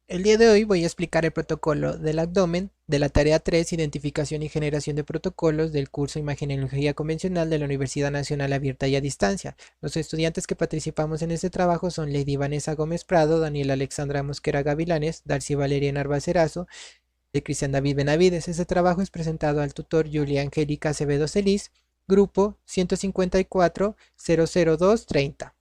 El día de hoy voy a explicar el protocolo del abdomen de la tarea 3, identificación y generación de protocolos del curso Imagenología Convencional de la Universidad Nacional Abierta y a Distancia. Los estudiantes que participamos en este trabajo son Lady Vanessa Gómez Prado, Daniela Alexandra Mosquera Gavilanes, Darcy Valeria Narvacerazo y Cristian David Benavides. Este trabajo es presentado al tutor Julia Angélica Acevedo Celis, grupo 154-00230.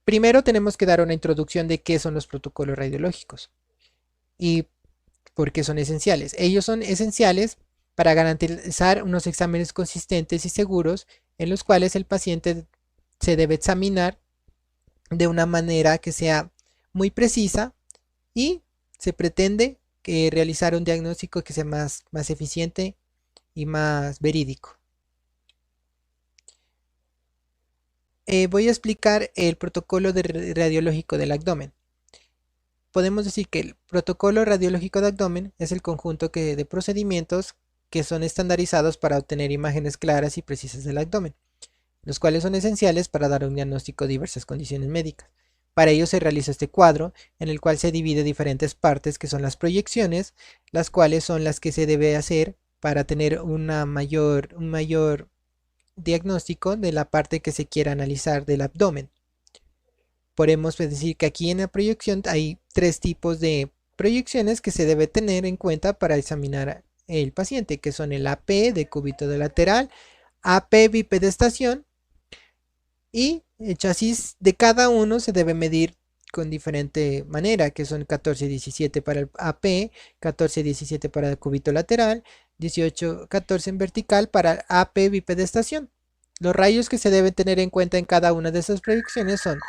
Primero tenemos que dar una introducción de qué son los protocolos radiológicos y por qué son esenciales. Ellos son esenciales para garantizar unos exámenes consistentes y seguros en los cuales el paciente se debe examinar de una manera que sea muy precisa y se pretende que realizar un diagnóstico que sea más eficiente y más verídico. Voy a explicar el protocolo radiológico del abdomen. Podemos decir que el protocolo radiológico de abdomen es el conjunto de procedimientos que son estandarizados para obtener imágenes claras y precisas del abdomen, los cuales son esenciales para dar un diagnóstico de diversas condiciones médicas. Para ello se realiza este cuadro en el cual se divide diferentes partes que son las proyecciones, las cuales son las que se debe hacer para tener un mayor diagnóstico de la parte que se quiera analizar del abdomen. Podemos decir que aquí en la proyección hay tres tipos de proyecciones que se debe tener en cuenta para examinar el paciente, que son el AP de cúbito de lateral, AP bipedestación y el chasis de cada uno se debe medir con diferente manera, que son 14-17 para el AP, 14-17 para el cúbito lateral, 18-14 en vertical para el AP bipedestación. Los rayos que se deben tener en cuenta en cada una de esas proyecciones son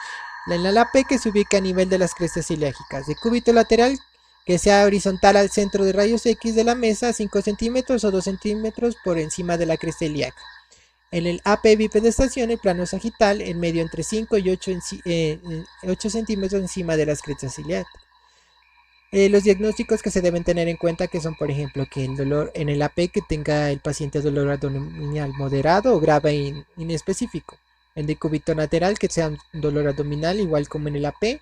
la P que se ubica a nivel de las crestas ilíacas, de cúbito lateral que sea horizontal al centro de rayos X de la mesa 5 centímetros o 2 centímetros por encima de la cresta ilíaca. En el AP bipedestación, el plano sagital en medio entre 5 y 8 centímetros encima de las crestas ilíacas. Los diagnósticos que se deben tener en cuenta que son, por ejemplo, que el dolor en el AP que tenga el paciente dolor abdominal moderado o grave inespecífico. El decúbito lateral que sea un dolor abdominal igual como en el AP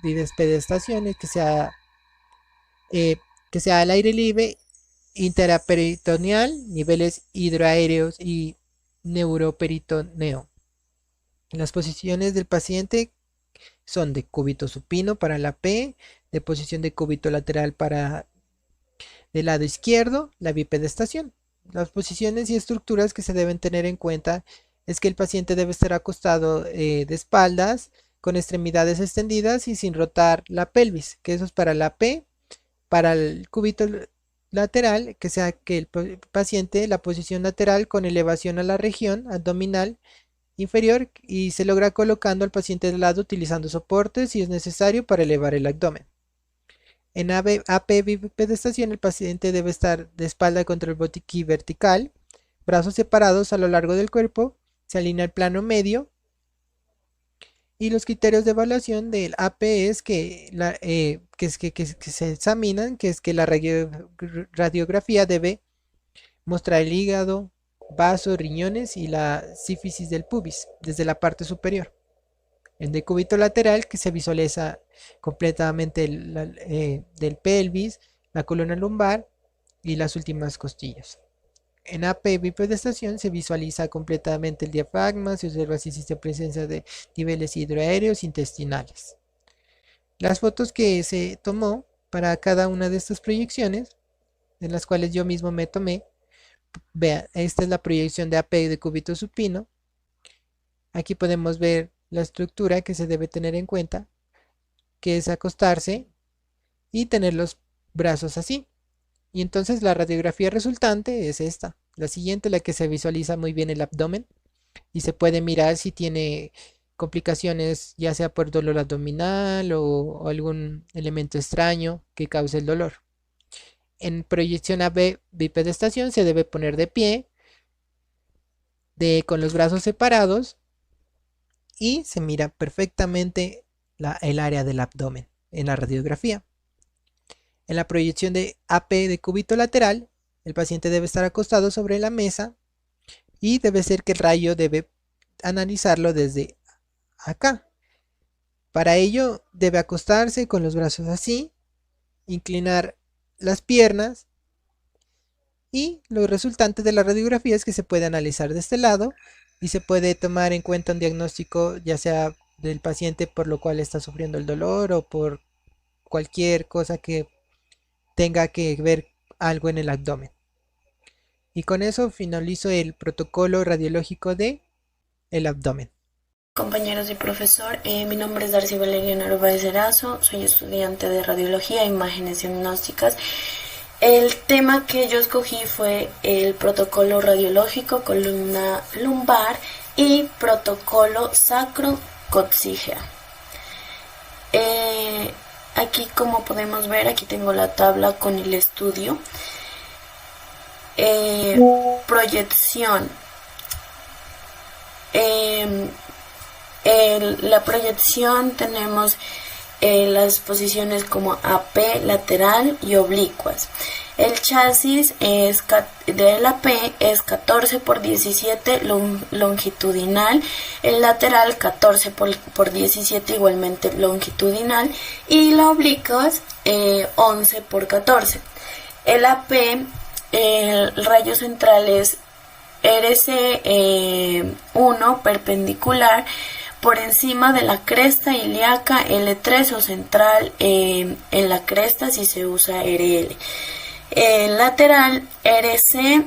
bipedestación que sea al aire libre, interaperitoneal, niveles hidroaéreos y neuroperitoneo. Las posiciones del paciente son de cúbito supino para la P, de posición de cúbito lateral para del lado izquierdo, la bipedestación. Las posiciones y estructuras que se deben tener en cuenta es que el paciente debe estar acostado de espaldas, con extremidades extendidas y sin rotar la pelvis, que eso es para la P, para el cúbito lateral, que sea que el paciente, la posición lateral con elevación a la región abdominal inferior y se logra colocando al paciente de lado utilizando soportes si es necesario para elevar el abdomen. En AP bipedestación el paciente debe estar de espalda contra el botiquín vertical, brazos separados a lo largo del cuerpo, se alinea el plano medio y los criterios de evaluación del AP es que se examinan, que es que la radiografía debe mostrar el hígado, vasos, riñones y la sífisis del pubis desde la parte superior. En decúbito lateral que se visualiza completamente del pelvis, la columna lumbar y las últimas costillas. En AP bipedestación se visualiza completamente el diafragma, se observa si existe presencia de niveles hidroaéreos intestinales. Las fotos que se tomó para cada una de estas proyecciones, en las cuales yo mismo me tomé, vean, esta es la proyección de AP de cúbito supino. Aquí podemos ver la estructura que se debe tener en cuenta, que es acostarse y tener los brazos así. Y entonces la radiografía resultante es esta, la siguiente, la que se visualiza muy bien el abdomen y se puede mirar si tiene complicaciones, ya sea por dolor abdominal o algún elemento extraño que cause el dolor. En proyección AB bipedestación se debe poner de pie, con los brazos separados y se mira perfectamente el área del abdomen en la radiografía. En la proyección de AP de cúbito lateral, el paciente debe estar acostado sobre la mesa y debe ser que el rayo debe analizarlo desde acá. Para ello debe acostarse con los brazos así, inclinar las piernas y los resultantes de la radiografía es que se puede analizar de este lado y se puede tomar en cuenta un diagnóstico ya sea del paciente por lo cual está sufriendo el dolor o por cualquier cosa que tenga que ver algo en el abdomen. Y con eso finalizo el protocolo radiológico de el abdomen. Compañeros y profesor, mi nombre es Darcy Valeria Narváez Erazo, soy estudiante de Radiología e Imágenes Diagnósticas. El tema que yo escogí fue el protocolo radiológico, columna lumbar y protocolo sacro-coxígea. Aquí, como podemos ver, aquí tengo la tabla con el estudio. Proyección. La proyección tenemos las posiciones como AP, lateral y oblicuas. El chasis de la AP es 14 por 17 longitudinal, el lateral 14 por 17 igualmente longitudinal y la oblicuas 11 por 14. El AP, el rayo central es RC1 perpendicular por encima de la cresta ilíaca L3 o central en la cresta si se usa RL. El lateral RC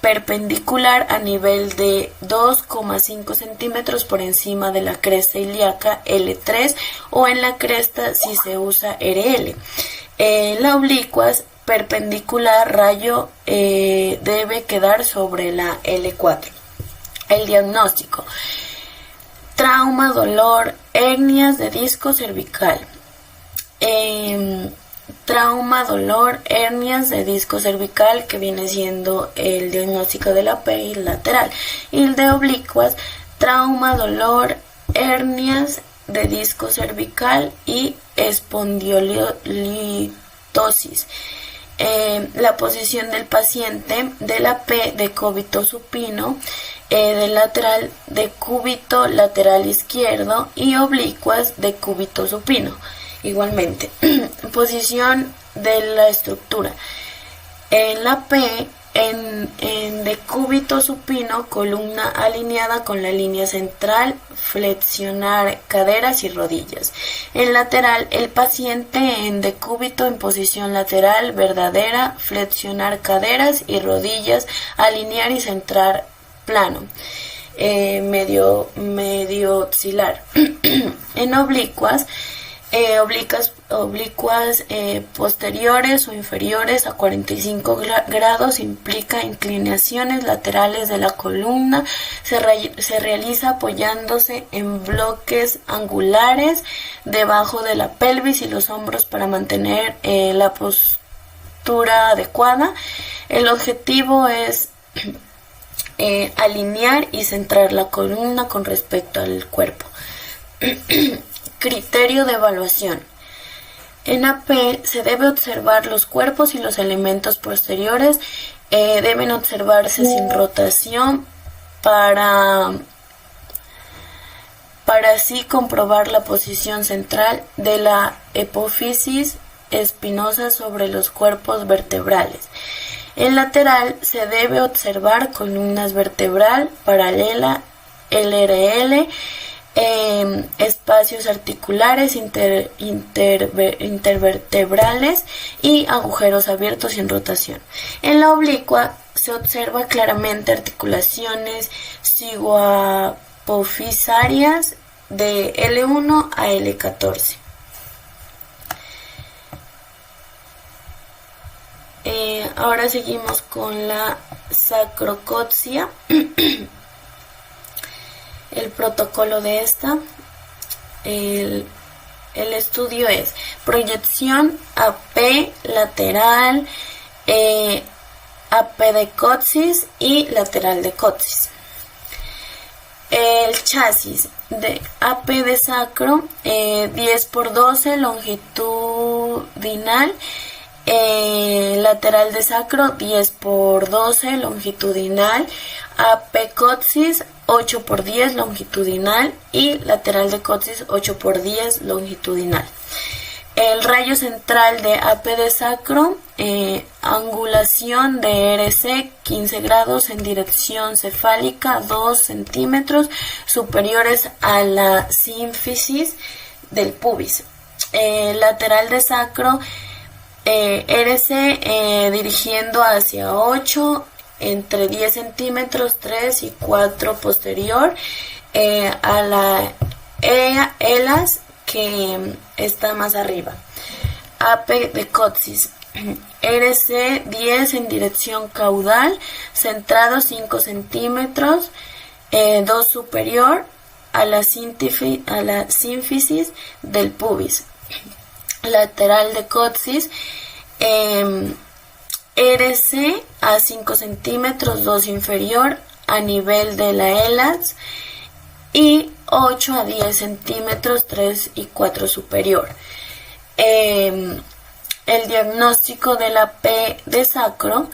perpendicular a nivel de 2,5 centímetros por encima de la cresta ilíaca L3 o en la cresta si se usa RL. La oblicuas perpendicular rayo debe quedar sobre la L4. El diagnóstico: trauma, dolor, hernias de disco cervical. Trauma, dolor, hernias de disco cervical, que viene siendo el diagnóstico de la P y lateral. Y el de oblicuas, trauma, dolor, hernias de disco cervical y espondilolitosis. La posición del paciente de la P de cúbito supino, del lateral de cúbito lateral izquierdo y oblicuas de cúbito supino. Igualmente, posición de la estructura. En la P, en decúbito supino, columna alineada con la línea central, flexionar caderas y rodillas. En lateral, el paciente en decúbito en posición lateral verdadera, flexionar caderas y rodillas, alinear y centrar plano. Medio axilar. En oblicuas, oblicuas posteriores o inferiores a 45 grados implica inclinaciones laterales de la columna. Se realiza apoyándose en bloques angulares debajo de la pelvis y los hombros para mantener la postura adecuada. El objetivo es alinear y centrar la columna con respecto al cuerpo. Criterio de evaluación. En AP se debe observar los cuerpos y los elementos posteriores. Deben observarse sin rotación para así comprobar la posición central de la epófisis espinosa sobre los cuerpos vertebrales. En lateral se debe observar columnas vertebral paralela, LRL, espacios articulares intervertebrales y agujeros abiertos y en rotación. En la oblicua se observa claramente articulaciones cigoapofisarias de L1 a L14. Ahora seguimos con la sacrocoxia. El protocolo de esta, el estudio es proyección AP lateral, AP de coxis y lateral de coxis. El chasis de AP de sacro, 10 por 12 longitudinal, lateral de sacro 10 por 12 longitudinal, AP coxis 8x10 longitudinal y lateral de coxis 8x10 longitudinal. El rayo central de AP de sacro, angulación de RC 15 grados en dirección cefálica 2 centímetros superiores a la sínfisis del pubis. Lateral de sacro, RC dirigiendo hacia 8 entre 10 centímetros 3 y 4 posterior a la ELAS que está más arriba. AP de coxis, RC 10 en dirección caudal, centrado 5 centímetros, 2 superior a la sínfisis del pubis. Lateral de coxis, RC a 5 centímetros, 2 inferior a nivel de la ELAS y 8 a 10 centímetros, 3 y 4 superior. El diagnóstico de la P de sacro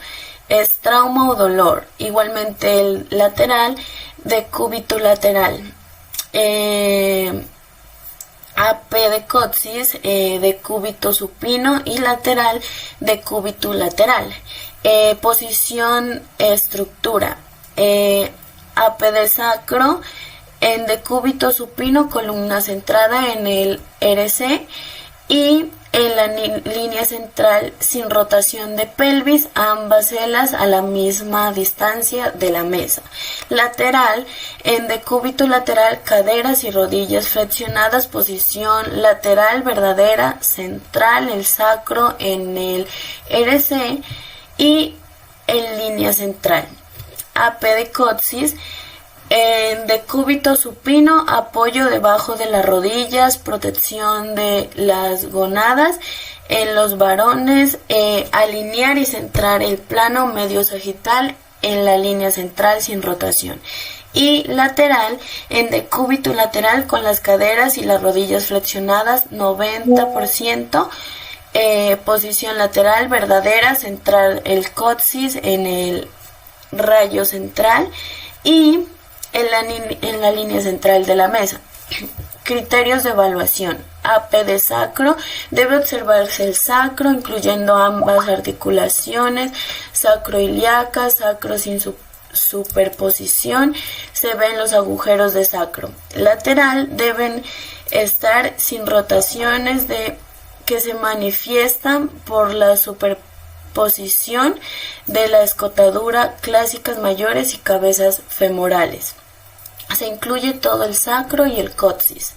es trauma o dolor. Igualmente el lateral de cúbito lateral. AP de coxis, de cúbito supino y lateral de cúbito lateral. Posición, estructura. AP de sacro, en decúbito supino, columna centrada en el RC y en la línea central sin rotación de pelvis, ambas celas a la misma distancia de la mesa. Lateral, en decúbito lateral, caderas y rodillas flexionadas, posición lateral verdadera, central, el sacro en el RC y en línea central. AP de coxis, en decúbito supino, apoyo debajo de las rodillas, protección de las gónadas. En los varones, alinear y centrar el plano medio sagital en la línea central sin rotación. Y lateral, en decúbito lateral con las caderas y las rodillas flexionadas 90%. Posición lateral verdadera, centrar el coxis en el rayo central y en la línea central de la mesa. Criterios de evaluación. AP de sacro. Debe observarse el sacro, incluyendo ambas articulaciones, sacroiliaca, sacro sin superposición. Se ven los agujeros de sacro. Lateral, deben estar sin rotaciones que se manifiestan por la superposición de la escotadura, clásicas mayores y cabezas femorales. Se incluye todo el sacro y el coxis.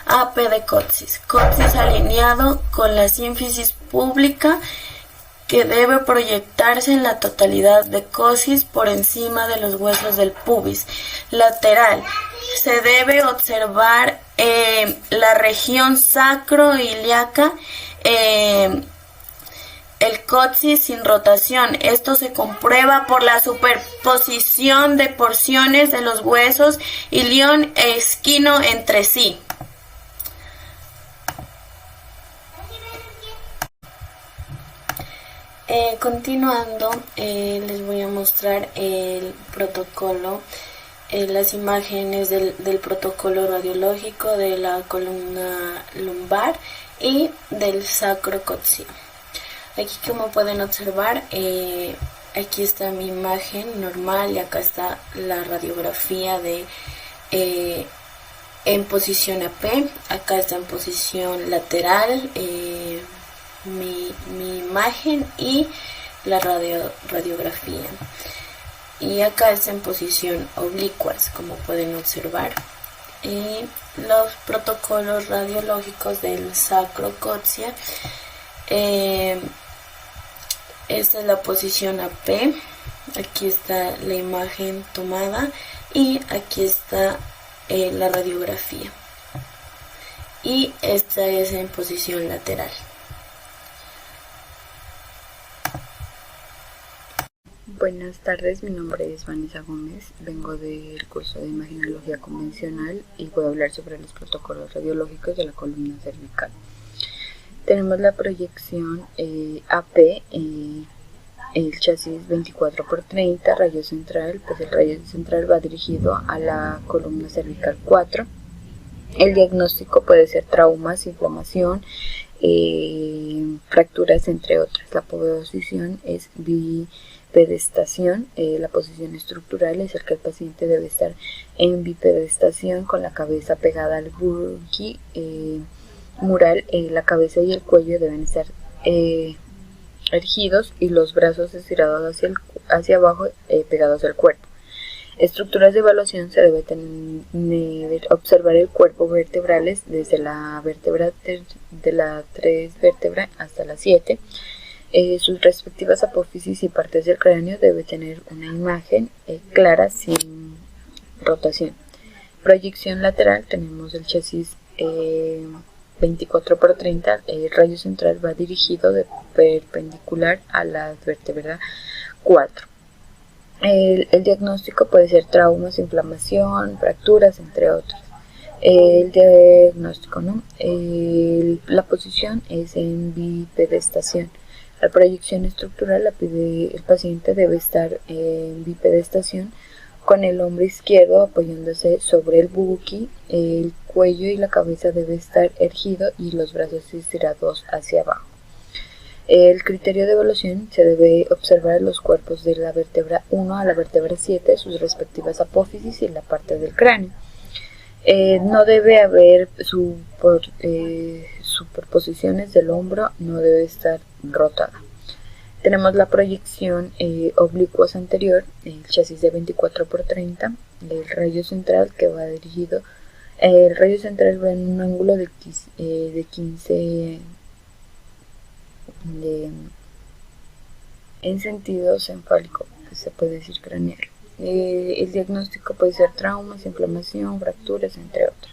AP de coxis. Coxis alineado con la sínfisis pública que debe proyectarse en la totalidad de coxis por encima de los huesos del pubis. Lateral. Se debe observar la región sacroiliaca, el coxis sin rotación. Esto se comprueba por la superposición de porciones de los huesos ilión e esquino entre sí. Continuando, les voy a mostrar el protocolo, las imágenes del protocolo radiológico de la columna lumbar y del sacro coxio. Aquí, como pueden observar, aquí está mi imagen normal y acá está la radiografía en posición AP. Acá está en posición lateral mi imagen y la radiografía. Y acá está en posición oblicuas, como pueden observar. Y los protocolos radiológicos del sacrocoxia. Esta es la posición AP, aquí está la imagen tomada y aquí está la radiografía, y esta es en posición lateral. Buenas tardes, mi nombre es Vanessa Gómez, vengo del curso de Imagenología Convencional y voy a hablar sobre los protocolos radiológicos de la columna cervical. Tenemos la proyección AP el chasis 24x30, rayo central, pues el rayo central va dirigido a la columna cervical 4. El diagnóstico puede ser traumas, inflamación, fracturas, entre otras. La posición es bipedestación. La posición estructural es el que el paciente debe estar en bipedestación con la cabeza pegada al burki mural. La cabeza y el cuello deben estar erguidos y los brazos estirados hacia abajo, pegados al cuerpo. Estructuras de evaluación: se debe observar el cuerpo vertebrales desde la vértebra de la 3 vértebra hasta la 7. Sus respectivas apófisis y partes del cráneo debe tener una imagen clara sin rotación. Proyección lateral: tenemos el chasis 24x30, el rayo central va dirigido perpendicular a la vértebra 4. El diagnóstico puede ser traumas, inflamación, fracturas, entre otros. El diagnóstico, ¿no? La posición es en bipedestación. La proyección estructural: el paciente debe estar en bipedestación con el hombro izquierdo apoyándose sobre el buki, el cuello y la cabeza debe estar erguido y los brazos estirados hacia abajo. El criterio de evaluación: se debe observar los cuerpos de la vértebra 1 a la vértebra 7, sus respectivas apófisis y la parte del cráneo. No debe haber superposiciones del hombro, no debe estar rotada. Tenemos la proyección oblicuos anterior, el chasis de 24x30, el rayo central que va dirigido. El rayo central va en un ángulo de 15 en sentido cefálico, que se puede decir craneal. El diagnóstico puede ser traumas, inflamación, fracturas, entre otros.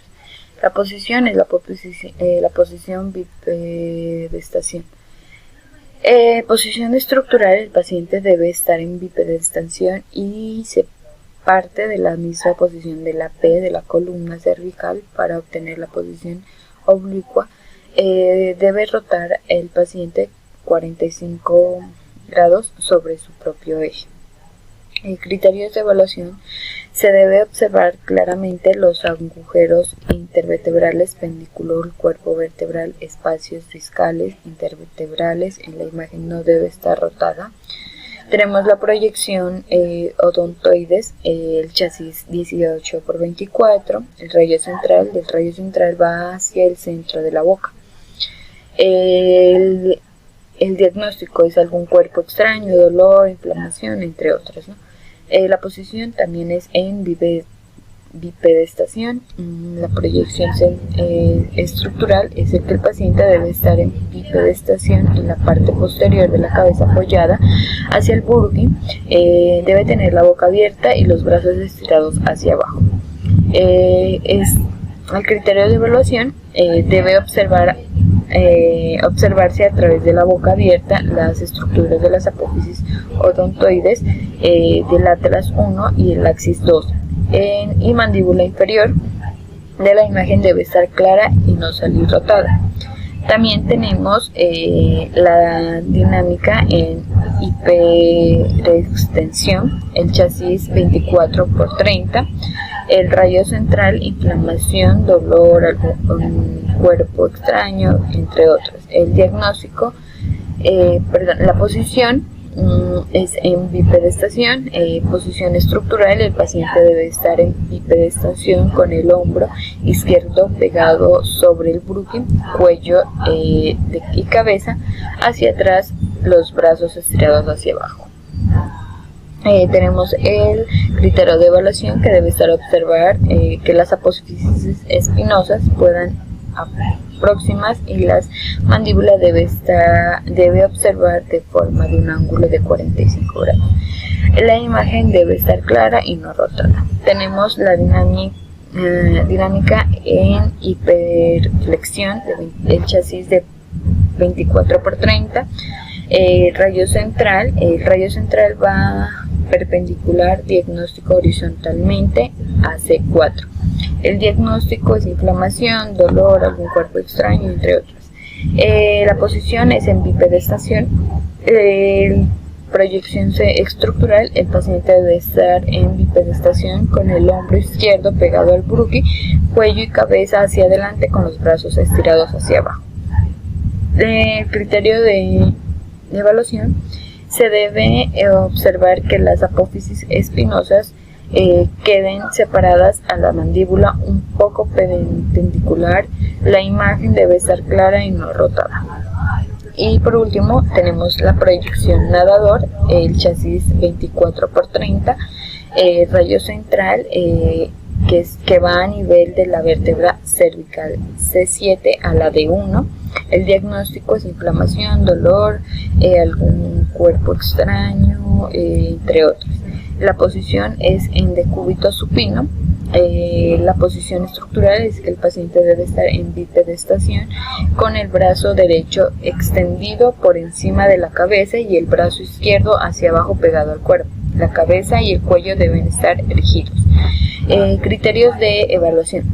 La posición es la posición bipedestación. Posición estructural: el paciente debe estar en bipedestación y se parte de la misma posición de la P de la columna cervical. Para obtener la posición oblicua, debe rotar el paciente 45 grados sobre su propio eje. Criterios de evaluación: se debe observar claramente los agujeros intervertebrales, pedúnculo, cuerpo vertebral, espacios discales, intervertebrales. En la imagen no debe estar rotada. Tenemos la proyección odontoides, el chasis 18x24, el rayo central va hacia el centro de la boca. El diagnóstico es algún cuerpo extraño, dolor, inflamación, entre otros, ¿no? La posición también es en bipedestación. La proyección estructural es el que el paciente debe estar en bipedestación en la parte posterior de la cabeza apoyada hacia el burki, debe tener la boca abierta y los brazos estirados hacia abajo. El criterio de evaluación: debe observarse a través de la boca abierta las estructuras de las apófisis odontoides del atlas 1 y el axis 2 y mandíbula inferior de la imagen debe estar clara y no salir rotada. También tenemos la dinámica en hiperextensión, el chasis 24x30, el rayo central, inflamación, dolor, algún cuerpo extraño, entre otros. El diagnóstico, la posición es en bipedestación. Posición estructural: el paciente debe estar en bipedestación con el hombro izquierdo pegado sobre el burki, cuello y cabeza hacia atrás, los brazos estirados hacia abajo. Tenemos el criterio de evaluación que debe estar observar que las apófisis espinosas puedan próximas y las mandíbulas debe observar de forma de un ángulo de 45 grados. La imagen debe estar clara y no rotada. Tenemos la dinámica en hiperflexión del chasis de 24x30. El rayo central va perpendicular, diagnóstico horizontalmente a C4. El diagnóstico es inflamación, dolor, algún cuerpo extraño, entre otros. La posición es en bipedestación. El Proyección estructural, el paciente debe estar en bipedestación con el hombro izquierdo pegado al bruqui, cuello y cabeza hacia adelante con los brazos estirados hacia abajo. El criterio de evaluación, se debe observar que las apófisis espinosas queden separadas a la mandíbula un poco perpendicular, la imagen debe estar clara y no rotada. Y por último tenemos la proyección nadador, el chasis 24x30, rayo central que va a nivel de la vértebra cervical C7 a la D1. El diagnóstico es inflamación, dolor, algún cuerpo extraño, entre otros. La posición es en decúbito supino. La posición estructural es que el paciente debe estar en bipedestación con el brazo derecho extendido por encima de la cabeza y el brazo izquierdo hacia abajo pegado al cuerpo. La cabeza y el cuello deben estar erguidos. Criterios de evaluación.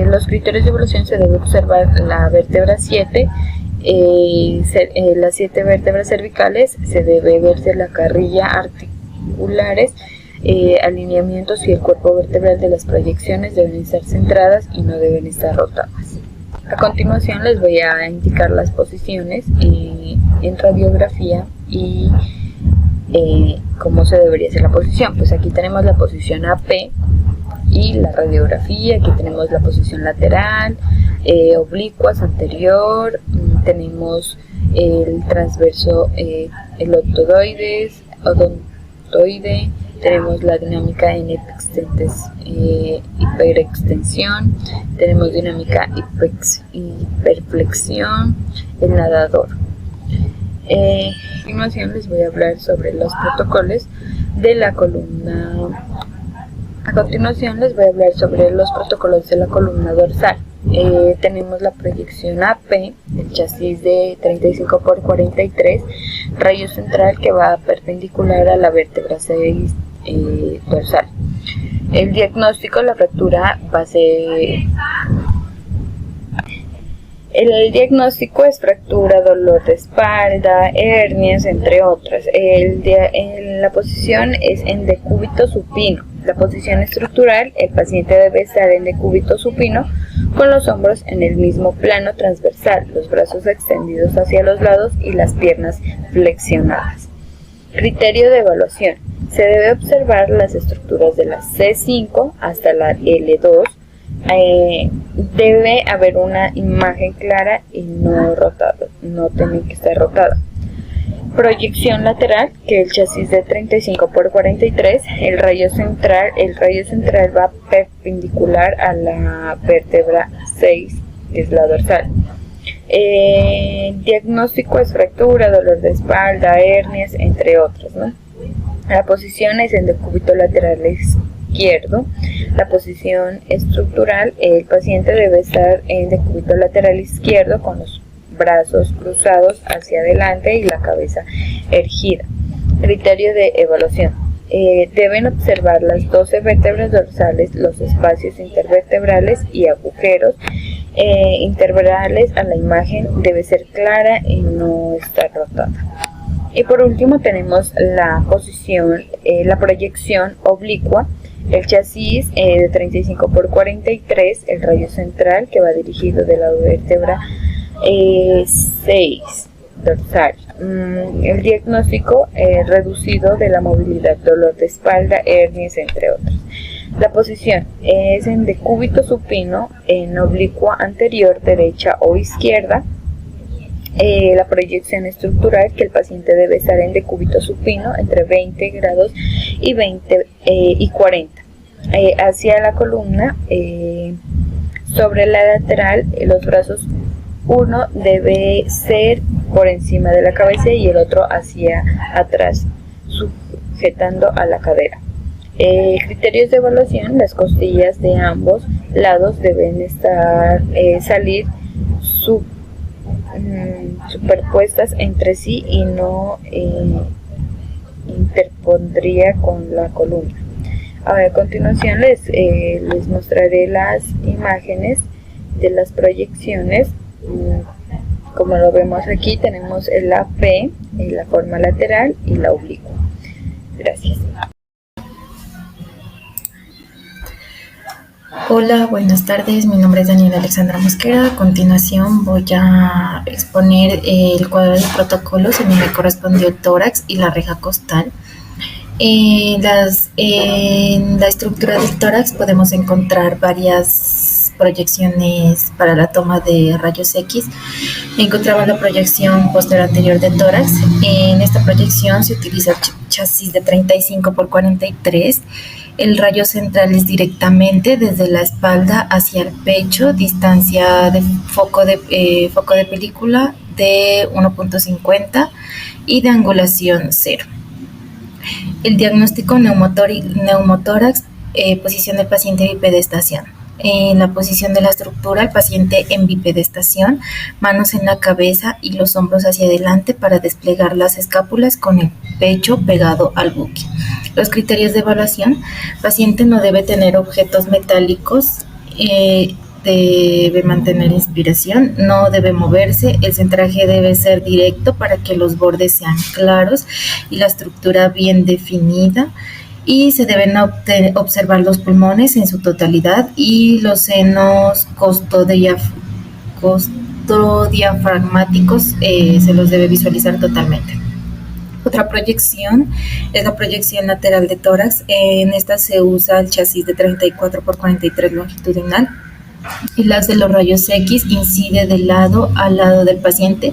Los criterios de evaluación, se debe observar la vértebra 7, las 7 vértebras cervicales, se debe verse la carrilla articulares, alineamientos y el cuerpo vertebral de las proyecciones deben estar centradas y no deben estar rotadas. A continuación les voy a indicar las posiciones en radiografía y cómo se debería hacer la posición. Pues aquí tenemos la posición AP y la radiografía. Aquí tenemos la posición lateral, oblicuas, anterior, tenemos el transverso, el odontoide, tenemos la dinámica en hiperextensión, tenemos dinámica hiperflexión, el nadador. A continuación les voy a hablar sobre los protocolos de la columna. A continuación les voy a hablar sobre los protocolos de la columna dorsal. Tenemos la proyección AP, el chasis de 35x43, rayo central que va perpendicular a la vértebra 6 dorsal. El diagnóstico, la fractura va a ser... El diagnóstico es fractura, dolor de espalda, hernias, entre otras. La posición es en decúbito supino. La posición estructural, el paciente debe estar en decúbito supino con los hombros en el mismo plano transversal, los brazos extendidos hacia los lados y las piernas flexionadas. Criterio de evaluación. Se debe observar las estructuras de la C5 hasta la L2. Debe haber una imagen clara y no rotada, no tiene que estar rotada. Proyección lateral, que el chasis de 35x43, el rayo central va perpendicular a la vértebra 6, que es la dorsal. Diagnóstico es fractura, dolor de espalda, hernias, entre otros, ¿no? La posición es en decúbito lateral izquierdo. La posición estructural, el paciente debe estar en decúbito lateral izquierdo con los brazos cruzados hacia adelante y la cabeza erguida. Criterio de evaluación. Deben observar las 12 vértebras dorsales, los espacios intervertebrales y agujeros intervertebrales. A la imagen debe ser clara y no estar rotada. Y por último tenemos la posición, la proyección oblicua, el chasis de 35x43, el rayo central que va dirigido de la vértebra 6 dorsal. El diagnóstico reducido de la movilidad, dolor de espalda, hernias, entre otros. La posición es en decúbito supino, en oblicua anterior, derecha o izquierda. La proyección estructural, que el paciente debe estar en decúbito supino entre 20 grados y 40. Hacia la columna, sobre la lateral, los brazos, uno debe ser por encima de la cabeza y el otro hacia atrás, sujetando a la cadera. Criterios de evaluación, las costillas de ambos lados deben salir superpuestas entre sí y no interpondría con la columna. A continuación les mostraré las imágenes de las proyecciones. Como lo vemos aquí, tenemos el AP, la forma lateral y la oblicua. Gracias. Hola, buenas tardes. Mi nombre es Daniela Alexandra Mosquera. A continuación voy a exponer el cuadro de protocolos en el que correspondió el tórax y la reja costal. En la estructura del tórax podemos encontrar varias proyecciones para la toma de rayos X. Encontramos la proyección posterior anterior de tórax. En esta proyección se utiliza el chasis de 35 por 43. El rayo central es directamente desde la espalda hacia el pecho, distancia de foco de película de 1.50 y de angulación 0. El diagnóstico neumotórax, posición del paciente bipedestación. En la posición de la estructura, el paciente en bipedestación, manos en la cabeza y los hombros hacia adelante para desplegar las escápulas con el pecho pegado al buque. Los criterios de evaluación: paciente no debe tener objetos metálicos, debe mantener inspiración, no debe moverse, el centraje debe ser directo para que los bordes sean claros y la estructura bien definida, y se deben observar los pulmones en su totalidad y los senos costodiafragmáticos se los debe visualizar totalmente. Otra proyección es la proyección lateral de tórax. En esta se usa el chasis de 34 por 43 longitudinal. El haz de los rayos X incide de lado a lado del paciente,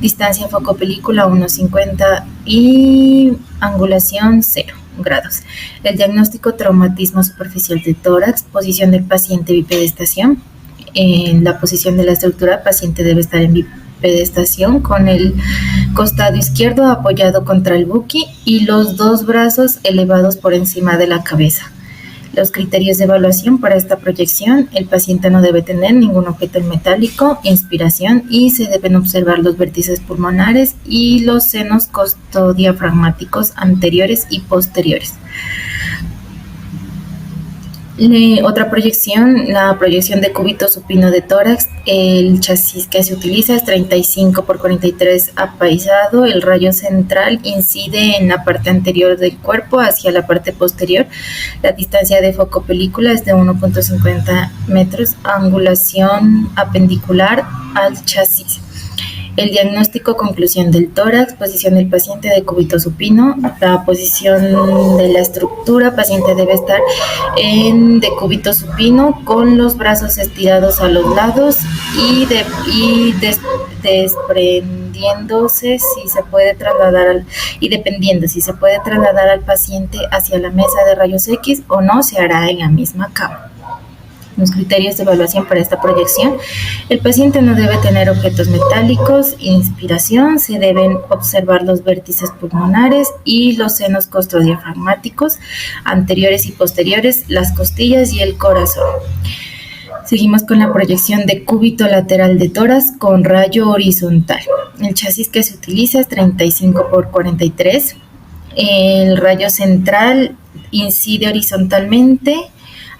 distancia foco película 1.50 y angulación 0 grados. El diagnóstico: traumatismo superficial de tórax, posición del paciente bipedestación. En la posición de la estructura, el paciente debe estar en bipedestación con el costado izquierdo apoyado contra el buque y los dos brazos elevados por encima de la cabeza. Los criterios de evaluación para esta proyección: el paciente no debe tener ningún objeto metálico, inspiración, y se deben observar los vértices pulmonares y los senos costodiafragmáticos anteriores y posteriores. Otra proyección, la proyección de cúbito supino de tórax. El chasis que se utiliza es 35 por 43 apaisado. El rayo central incide en la parte anterior del cuerpo hacia la parte posterior. La distancia de foco película es de 1.50 metros. Angulación apendicular al chasis. El diagnóstico: conclusión del tórax, posición del paciente de cúbito supino. La posición de la estructura: paciente debe estar en decúbito supino con los brazos estirados a los lados y desprendiéndose si se puede trasladar dependiendo si se puede trasladar al paciente hacia la mesa de rayos X o no, se hará en la misma cama. Los criterios de evaluación para esta proyección: el paciente no debe tener objetos metálicos, inspiración, se deben observar los vértices pulmonares y los senos costodiafragmáticos anteriores y posteriores, las costillas y el corazón. Seguimos con la proyección de cúbito lateral de tórax con rayo horizontal. El chasis que se utiliza es 35 por 43. El rayo central incide horizontalmente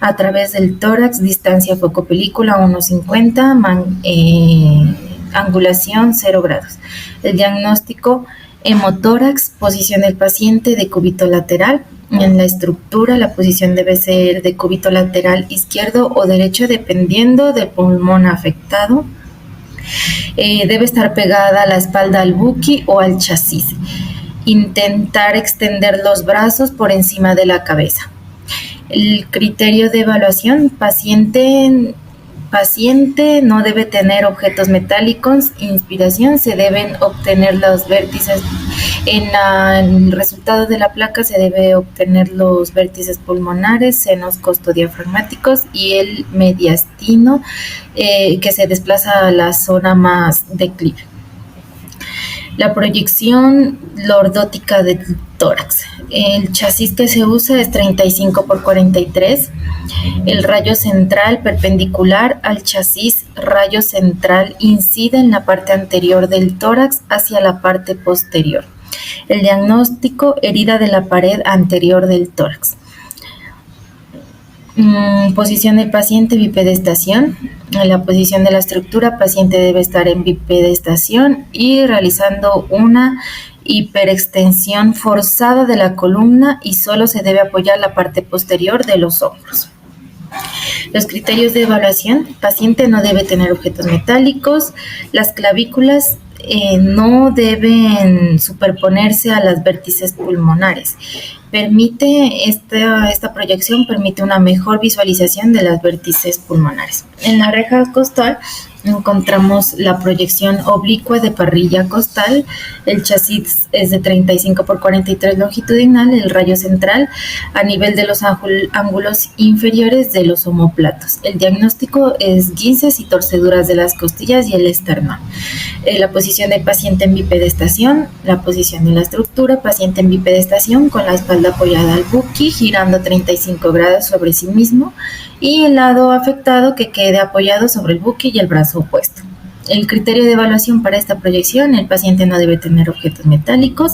a través del tórax, distancia foco película 1.50, angulación 0 grados. El diagnóstico: hemotórax, posición del paciente de cúbito lateral. En la estructura, la posición debe ser de cúbito lateral izquierdo o derecho dependiendo del pulmón afectado. Debe estar pegada a la espalda al buque o al chasis. Intentar extender los brazos por encima de la cabeza. El criterio de evaluación: paciente no debe tener objetos metálicos, inspiración, se deben obtener los vértices. En el resultado de la placa se debe obtener los vértices pulmonares, senos costodiafragmáticos y el mediastino que se desplaza a la zona más declive. La proyección lordótica del tórax. El chasis que se usa es 35 por 43. El rayo central perpendicular al chasis, rayo central incide en la parte anterior del tórax hacia la parte posterior. El diagnóstico: herida de la pared anterior del tórax. Posición del paciente, bipedestación. En la posición de la estructura, paciente debe estar en bipedestación y realizando una hiperextensión forzada de la columna y solo se debe apoyar la parte posterior de los hombros. Los criterios de evaluación: paciente no debe tener objetos metálicos, las clavículas no deben superponerse a las vértices pulmonares. Esta proyección permite una mejor visualización de las vértices pulmonares. En la reja costal encontramos la proyección oblicua de parrilla costal. El chasis es de 35 por 43 longitudinal, el rayo central a nivel de los ángulos inferiores de los omóplatos. El diagnóstico es guinces y torceduras de las costillas y el esternón. La posición del paciente en bipedestación, la posición de la estructura, paciente en bipedestación con la espalda apoyada al buki, girando 35 grados sobre sí mismo, y el lado afectado que quede apoyado sobre el buki y el brazo opuesto. El criterio de evaluación para esta proyección: el paciente no debe tener objetos metálicos.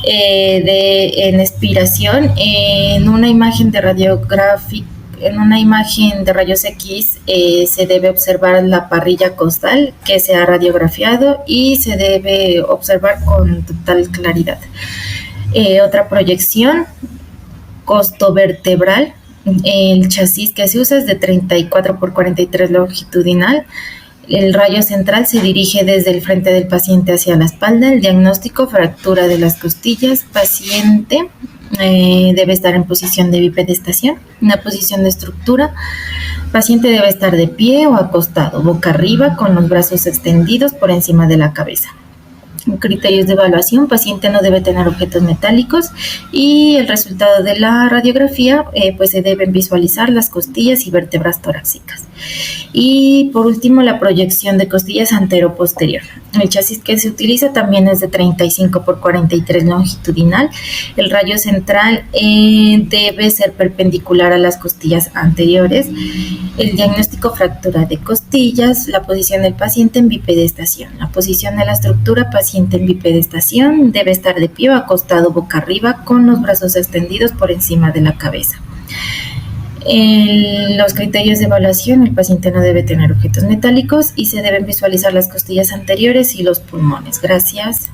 En expiración, en una imagen de rayos X se debe observar la parrilla costal que se ha radiografiado y se debe observar con total claridad. Otra proyección costovertebral. El chasis que se usa es de 34 por 43 longitudinal. El rayo central se dirige desde el frente del paciente hacia la espalda. El diagnóstico: fractura de las costillas. Paciente debe estar en posición de bipedestación. Una posición de estructura: paciente debe estar de pie o acostado, boca arriba, con los brazos extendidos por encima de la cabeza. Criterios de evaluación: paciente no debe tener objetos metálicos, y el resultado de la radiografía, pues se deben visualizar las costillas y vértebras torácicas. Y por último, la proyección de costillas antero-posterior. El chasis que se utiliza también es de 35 por 43 longitudinal. El rayo central debe ser perpendicular a las costillas anteriores. El diagnóstico: fractura de costillas. La posición del paciente en bipedestación. La posición de la estructura: paciente en bipedestación, debe estar de pie o acostado boca arriba con los brazos extendidos por encima de la cabeza. Los criterios de evaluación: el paciente no debe tener objetos metálicos y se deben visualizar las costillas anteriores y los pulmones. Gracias.